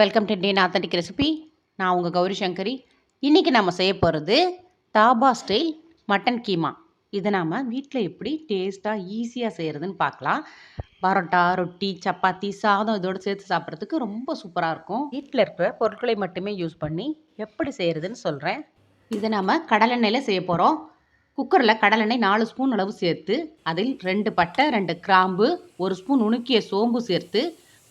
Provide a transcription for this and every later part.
Welcome to Indian authentic recipe. நான் உங்கள் கௌரி சங்கரி. இன்றைக்கி நம்ம செய்ய போகிறது தாபா ஸ்டைல் மட்டன் கீமா. இதை நாம் வீட்டில் எப்படி டேஸ்ட்டாக ஈஸியாக செய்கிறதுன்னு பார்க்கலாம். பரோட்டா, ரொட்டி, சப்பாத்தி, சாதம் இதோடு சேர்த்து சாப்பிட்றதுக்கு ரொம்ப சூப்பராக இருக்கும். வீட்டில் இருக்கிற பொருட்களை மட்டுமே யூஸ் பண்ணி எப்படி செய்கிறதுன்னு சொல்கிறேன். இதை நாம் கடலெண்ணெயில் செய்ய போகிறோம். குக்கரில் கடலெண்ணெய் 4 ஸ்பூன் அளவு சேர்த்து அதில் 2 பட்டை, 2 கிராம்பு, 1 ஸ்பூன் நுணுக்கிய சோம்பு சேர்த்து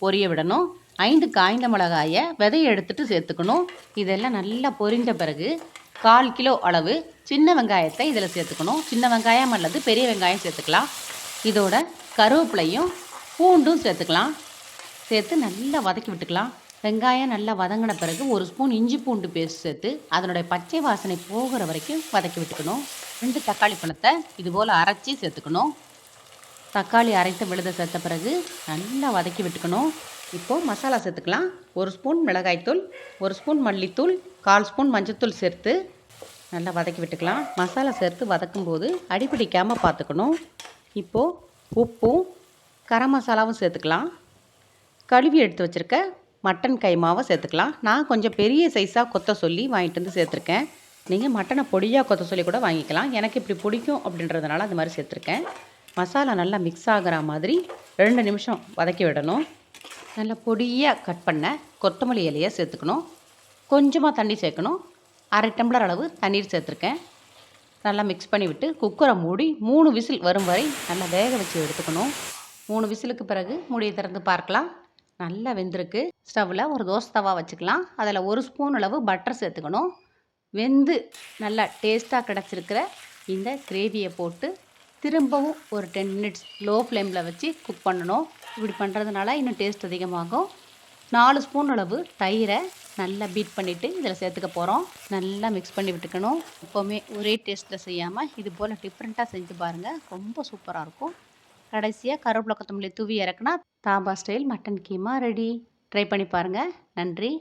பொரிய விடணும். 5 காய்ந்த மிளகாயை விதையை எடுத்துகிட்டு சேர்த்துக்கணும். இதெல்லாம் நல்லா பொரிந்த பிறகு 1/4 கிலோ அளவு சின்ன வெங்காயத்தை இதில் சேர்த்துக்கணும். சின்ன வெங்காயம் அல்லது பெரிய வெங்காயம் சேர்த்துக்கலாம். இதோட கருவேப்பிலையும் பூண்டும் சேர்த்துக்கலாம். சேர்த்து நல்லா வதக்கி விட்டுக்கலாம். வெங்காயம் நல்லா வதங்கின பிறகு 1 ஸ்பூன் இஞ்சி பூண்டு பேஸ்ட் சேர்த்து அதனுடைய பச்சை வாசனை போகிற வரைக்கும் வதக்கி விட்டுக்கணும். 2 தக்காளி பழத்தை இதுபோல் அரைச்சி சேர்த்துக்கணும். தக்காளி அரைத்த விழுதை சேர்த்த பிறகு நல்லா வதக்கி விட்டுக்கணும். இப்போது மசாலா சேர்த்துக்கலாம். 1 ஸ்பூன் மிளகாய்த்தூள், 1 ஸ்பூன் மல்லித்தூள், 1/4 ஸ்பூன் மஞ்சத்தூள் சேர்த்து நல்லா வதக்கி விட்டுக்கலாம். மசாலா சேர்த்து வதக்கும்போது அடிப்பிடிக்காமல் பார்த்துக்கணும். இப்போது உப்பும் கரம் மசாலாவும் சேர்த்துக்கலாம். கழுவி எடுத்து வச்சுருக்க மட்டன் கைமாவை சேர்த்துக்கலாம். நான் கொஞ்சம் பெரிய சைஸாக கொத்த சொல்லி வாங்கிட்டு வந்து சேர்த்துருக்கேன். நீங்கள் மட்டனை பொடியாக கொத்த சொல்லி கூட வாங்கிக்கலாம். எனக்கு இப்படி பிடிக்கும் அப்படின்றதுனால அது மாதிரி சேர்த்துருக்கேன். மசாலா நல்லா மிக்ஸ் ஆகிற மாதிரி 2 நிமிஷம் வதக்கி விடணும். நல்லா பொடியாக கட் பண்ண கொத்தமல்லி இலையை சேர்த்துக்கணும். கொஞ்சமாக தண்ணி சேர்க்கணும். 1/2 டம்ளர் அளவு தண்ணீர் சேர்த்துருக்கேன். நல்லா மிக்ஸ் பண்ணி விட்டு குக்கரை மூடி 3 விசில் வரும் வரை நல்லா வேக வச்சு எடுத்துக்கணும். 3 விசிலுக்கு பிறகு மூடியை திறந்து பார்க்கலாம். நல்லா வெந்திருக்கு. ஸ்டவ்வில் ஒரு தோசை தவா வச்சுக்கலாம். அதில் 1 ஸ்பூன் அளவு பட்டர் சேர்த்துக்கணும். வெந்து நல்லா டேஸ்ட்டாக கிடச்சிருக்கிற இந்த கிரேவியை போட்டு திரும்பவும் ஒரு 10 மினிட்ஸ் லோ ஃப்ளேமில் வச்சு குக் பண்ணணும். இப்படி பண்ணுறதுனால இன்னும் டேஸ்ட் அதிகமாகும். 4 ஸ்பூன் அளவு தயிரை நல்லா பீட் பண்ணிவிட்டு இதில் சேர்த்துக்க போகிறோம். நல்லா மிக்ஸ் பண்ணி விட்டுக்கணும். எப்போவுமே ஒரே டேஸ்ட்டில் செய்யாமல் இது போல் டிஃப்ரெண்ட்டாக செஞ்சு பாருங்கள். ரொம்ப சூப்பராக இருக்கும். கடைசியாக கருவேப்பிலை கொத்தமல்லி தூவி இறக்குனா dhaba style mutton keema ready. Try பண்ணி பாருங்கள். நன்றி.